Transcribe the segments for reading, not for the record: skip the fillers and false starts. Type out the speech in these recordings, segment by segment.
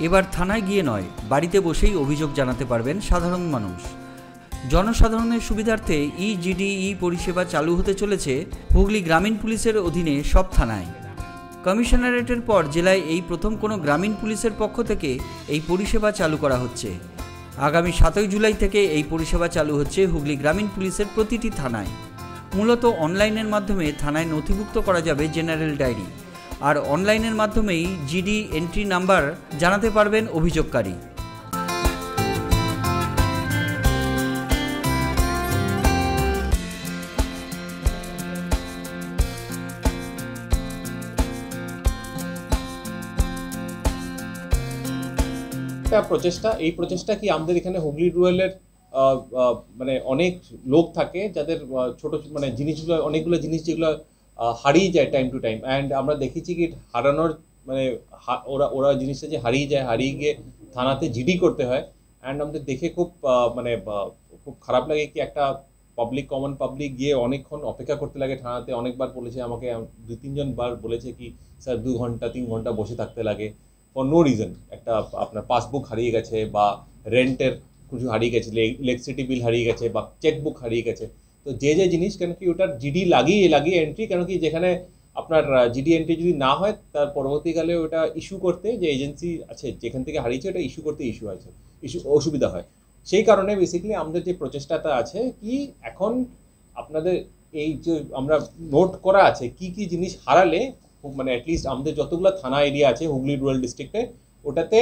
এবার থানায় গিয়ে নয়, বাড়িতে বসেই অভিযোগ জানাতে পারবেন সাধারণ মানুষ। জনসাধারণের সুবিধার্থে ইজিডিই পরিষেবা চালু হতে চলেছে হুগলি গ্রামীণ পুলিশের অধীনে সব থানায়। কমিশনারেটের পর জেলায় এই প্রথম কোনো গ্রামীণ পুলিশের পক্ষ থেকে এই পরিষেবা চালু করা হচ্ছে। আগামী 7 জুলাই থেকে এই পরিষেবা চালু হচ্ছে হুগলি গ্রামীণ পুলিশের প্রতিটি থানায়। মূলত অনলাইনের মাধ্যমে থানায় নথিভুক্ত করা যাবে জেনারেল ডায়েরি, আর অনলাইনের মাধ্যমেই জিডি এন্ট্রি নাম্বার জানাতে পারবেন অভিযোগকারী। এই প্রচেষ্টা কি আমাদের এখানে হুগলি রুরালের মানে অনেক লোক থাকে যাদের ছোট মানে জিনিসগুলো, অনেকগুলো জিনিস যেগুলো হারিয়ে যায় টাইম টু টাইম, অ্যান্ড আমরা দেখেছি কি হারানোর মানে ওরা জিনিসটা যে হারিয়ে যায়, হারিয়ে গিয়ে থানাতে জিডি করতে হয়। অ্যান্ড আমাদের দেখে খুব মানে খুব খারাপ লাগে কি একটা কমন পাবলিক গিয়ে অনেকক্ষণ অপেক্ষা করতে লাগে থানাতে। অনেকবার বলেছে আমাকে, 2-3 বার বলেছে কি স্যার 2 ঘন্টা 3 ঘন্টা বসে থাকতে লাগে ফর নো রিজন। একটা আপনার পাসবুক হারিয়ে গেছে, বা রেন্টের কিছু হারিয়ে গেছে, ইলেকট্রিসিটি বিল হারিয়ে গেছে, বা চেকবুক হারিয়ে গেছে। তো যে জিনিস কেন কি ওটার জিডি লাগিয়ে এন্ট্রি, কেন কি যেখানে আপনার জিডি এন্ট্রি যদি না হয় তার পরবর্তীকালে ওটা ইস্যু করতে যে এজেন্সি আছে যেখান থেকে হারিয়েছে ওটা ইস্যু করতে অসুবিধা হয়। সেই কারণে বেসিক্যালি আমাদের যে প্রচেষ্টাটা আছে কি এখন আপনাদের এই যে আমরা নোট করা আছে কি কি জিনিস হারালে, মানে অ্যাটলিস্ট আমাদের যতগুলো থানা এরিয়া আছে হুগলি রুরাল ডিস্ট্রিক্টে, ওটাতে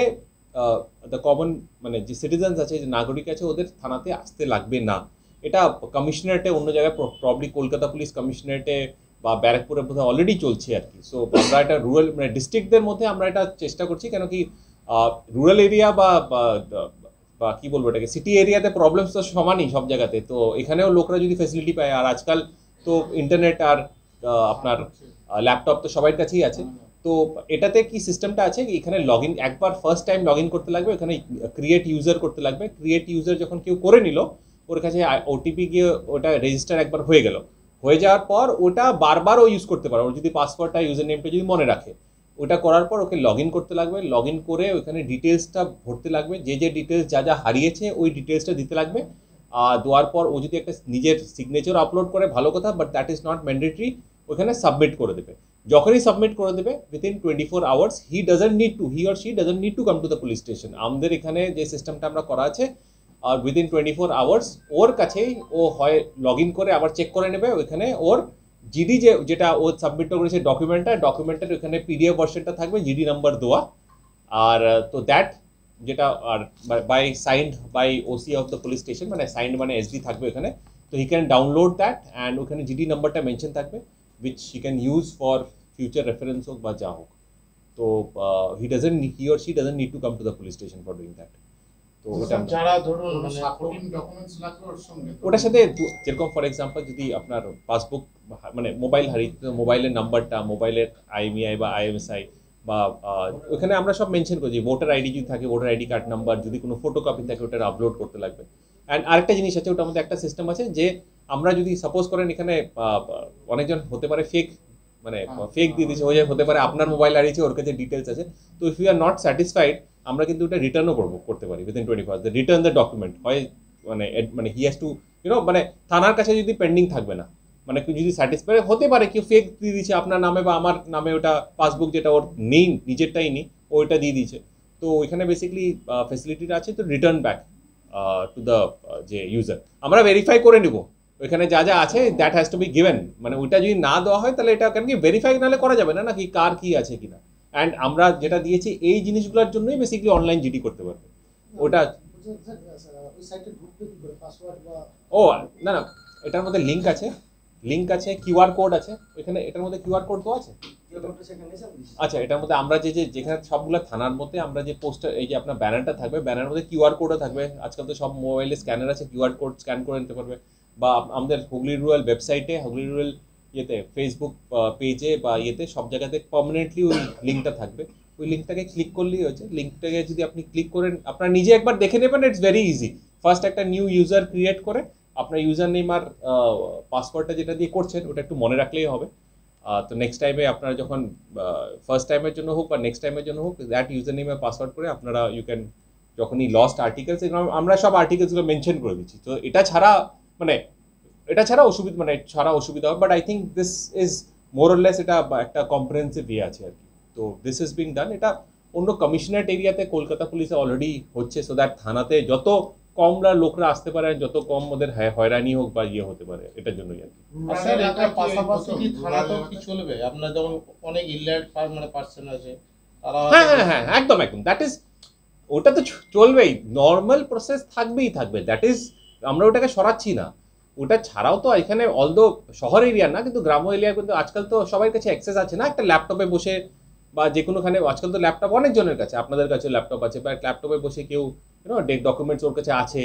দ্য কমন মানে যে সিটিজেন্স আছে, যে নাগরিক আছে, ওদের থানাতে আসতে লাগবে না। এটা কমিশনারেটে অন্য জায়গায় প্রবলি কলকাতা পুলিশ কমিশনারেটে বা ব্যারাকপুরে বোধহয় অলরেডি চলছে আর কি। সো আমরা এটা রুরাল মানে ডিস্ট্রিক্টদের মধ্যে আমরা এটা চেষ্টা করছি, কেন কি রুরাল এরিয়া বা কি বলবো এটাকে, সিটি এরিয়াতে প্রবলেমস তো সমানই সব জায়গাতে। তো এখানেও লোকরা যদি ফ্যাসিলিটি পায়, আর আজকাল তো ইন্টারনেট আর আপনার ল্যাপটপ তো সবার কাছেই আছে। তো এটাতে কি সিস্টেমটা আছে, এখানে একবার ফার্স্ট টাইম লগ ইন করতে লাগবে, এখানে ক্রিয়েট ইউজার করতে লাগবে। ক্রিয়েট ইউজার যখন কেউ করে নিল, ওর কাছে ওটিপি গিয়ে ওটা রেজিস্টার একবার হয়ে যাওয়ার পর ওটা বারবার ও ইউজ করতে পারে। ওর যদি পাসওয়ার্ডটা ইউজার নেমটা যদি মনে রাখে, ওটা করার পর ওকে লগ ইন করতে লাগবে। লগ ইন করে ওখানে ডিটেলসটা ভরতে লাগবে, যে ডিটেলস যা হারিয়েছে ওই ডিটেলসটা দিতে লাগবে। দেওয়ার পর ও যদি একটা নিজের সিগনেচার আপলোড করে ভালো কথা, but that is not mandatory. ওখানে সাবমিট করে দেবে। যখনই সাবমিট করে দেবে within 24 hours he or she doesn't need to come to the police station. আমাদের এখানে যে সিস্টেমটা আমরা করা আছে, আর উইদিন 24 আওয়ার্স ওর কাছেই ও হয় লগ ইন করে আবার চেক করে নেবে। ওইখানে ওর জিডি যেটা ও সাবমিট করেছে ডকুমেন্টের ওখানে পিডিএফ ভার্সনটা থাকবে, জিডি নাম্বার দেওয়া। আর তো দ্যাট যেটা আর by signed by OC of the police station, মানে সাইন্ড মানে এসডি থাকবে ওখানে। তো he can download that, and ওখানে জিডি নাম্বারটা মেনশন থাকবে, which he can use for future reference হোক বা যা হোক। তো he or she doesn't need to come to the police station for doing that. তো যারা ধরুন সাপোর্টিং ডকুমেন্টস লাগবে ওর সঙ্গে, ওটার সাথে যেরকম ফর এক্সাম্পল যদি আপনার পাসবুক মানে মোবাইল হারিয়ে, মোবাইলের নাম্বারটা, মোবাইলের আইএমইআই বা আইএমএসআই বা ওখানে আমরা সব মেনশন করি। ভোটার আইডি যদি থাকে, ভোটার আইডি কার্ড নাম্বার, যদি কোনো ফটোকপি থাকে ওটার আপলোড করতে লাগবে। অ্যান্ড আরেকটা জিনিস আছে, ওটার মধ্যে একটা সিস্টেম আছে যে আমরা যদি সাপোজ করেন এখানে অনেকজন হতে পারে ফেক, মানে ফেক দিয়ে দিচ্ছে, হতে পারে আপনার মোবাইল হারিয়েছে, ওর কাছে ডিটেলস আছে। তো if you are not satisfied, আমরা কিন্তু ওটা রিটার্নও করতে পারি within 24 hours. Return the document হয় মানে হি হ্যাজ টু মানে থানার কাছে যদি পেন্ডিং থাকবে না, মানে যদি স্যাটিসফাই হতে পারে কেউ ফেক দিয়ে দিচ্ছে আপনার নামে বা আমার নামে, ওটা পাসবুক যেটা ওর নেই, নিজেরটাই নেই, ওইটা দিয়ে দিচ্ছে। তো ওইখানে বেসিক্যালি ফ্যাসিলিটিটা আছে, তো রিটার্ন ব্যাক টু দ্য যে ইউজার আমরা ভেরিফাই করে নিব ওইখানে যা আছে, that has to be given. মানে ওইটা যদি না দেওয়া হয় তাহলে এটা কেন কি ভেরিফাই নাহলে করা যাবে না নাকি কার কি আছে কিনা। অ্যান্ড আমরা যেটা দিয়েছি এই জিনিসগুলোর জন্যই বেসিক্যালি অনলাইন জিডি করতে পারবে। ওটা ও না এটার মধ্যে লিঙ্ক আছে, কিউআর কোড আছে ওইখানে, এটার মধ্যে কিউআর কোড তো আছে। আচ্ছা, এটার মধ্যে আমরা যেখানে সবগুলো থানার মধ্যে আমরা যে পোস্টার, এই যে আপনার ব্যানারটা থাকবে, ব্যানারের মধ্যে কিউআর কোডও থাকবে। আজকাল তো সব মোবাইলে স্ক্যানার আছে, কিউআর কোড স্ক্যান করে নিতে পারবে। বা আমাদের হুগলি রুরাল ওয়েবসাইটে, হুগলি রুরাল ফেসবুক পেজে বা সব জায়গাতে পার্মানেন্টলি ওই লিঙ্কটা থাকবে। ওই লিঙ্কটাকে ক্লিক করলেই হচ্ছে। লিঙ্কটাকে যদি আপনি ক্লিক করেন, আপনারা নিজে একবার দেখে নেবেন, ইটস ভেরি ইজি। ফার্স্ট একটা নিউ ইউজার ক্রিয়েট করে আপনার ইউজার নেম আর পাসওয়ার্ডটা যেটা দিয়ে করছেন ওটা একটু মনে রাখলেই হবে। তো নেক্সট টাইমে আপনারা যখন ফার্স্ট টাইমের জন্য হোক বা নেক্সট টাইমের জন্য হোক দ্যাট ইউজার নেমে পাসওয়ার্ড করে আপনারা ইউ ক্যান যখনই লস্ট আর্টিকেলস আমরা সব আর্টিকেলসগুলো মেনশন করে দিচ্ছি। তো এটা ছাড়া অসুবিধা হবে, but I think this is more or less এটা একটা কম্প্রিহেন্সিভ ইয়ে আছে আর কি। তো দিস ইজ বিং ডান। এটা অন্য কমিশনারেট এরিয়াতে কলকাতা পুলিশে অলরেডি হচ্ছে, সো দ্যাট থানাতে যত কমরা লোকরা আসতে পারে, যত কম ওদের হয়রানি হোক বা ইয়ে হতে পারে, এটার জন্যই আর কি। স্যার এটা পাশাপাশি কি থানাতেও কি চলবে? আপনার যেমন অনেক ইলিয়ার্ড মানে পার্সন আছে তারা হ্যাঁ একদম দ্যাট ইজ, ওটা তো চলবেই, নর্মাল প্রসেস থাকবে, দ্যাট ইজ, আমরা ওটাকে সরাচ্ছি না। ওটা ছাড়াও তো এখানে অলদো শহর এরিয়া না, কিন্তু গ্রাম্য এরিয়া কিন্তু আজকাল তো সবার কাছে অ্যাক্সেস আছে না, একটা ল্যাপটপে বসে বা যে কোনোখানে, আজকাল তো ল্যাপটপ অনেকজনের কাছে, আপনাদের কাছে ল্যাপটপ আছে, বা ল্যাপটপে বসে কেউ ডকুমেন্টস ওর কাছে আছে,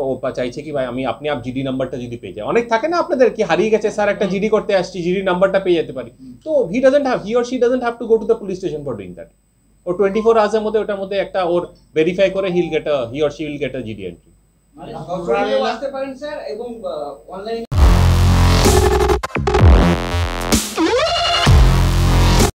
ও চাইছে কি ভাই আপনি জিডি নাম্বারটা যদি পেয়ে যায়, অনেক থাকে না আপনাদের কি হারিয়ে গেছে স্যার, একটা জিডি করতে আসছি, জিডি নাম্বারটা পেয়ে যেতে পারি। তো he or she doesn't have to go to the police station for doing that. ও 24 আওয়ার্সের মধ্যে ওটার মধ্যে একটা ওর ভেরিফাই করে he or she will get a GD entry. আসতে পারেন স্যার, এবং অনলাইন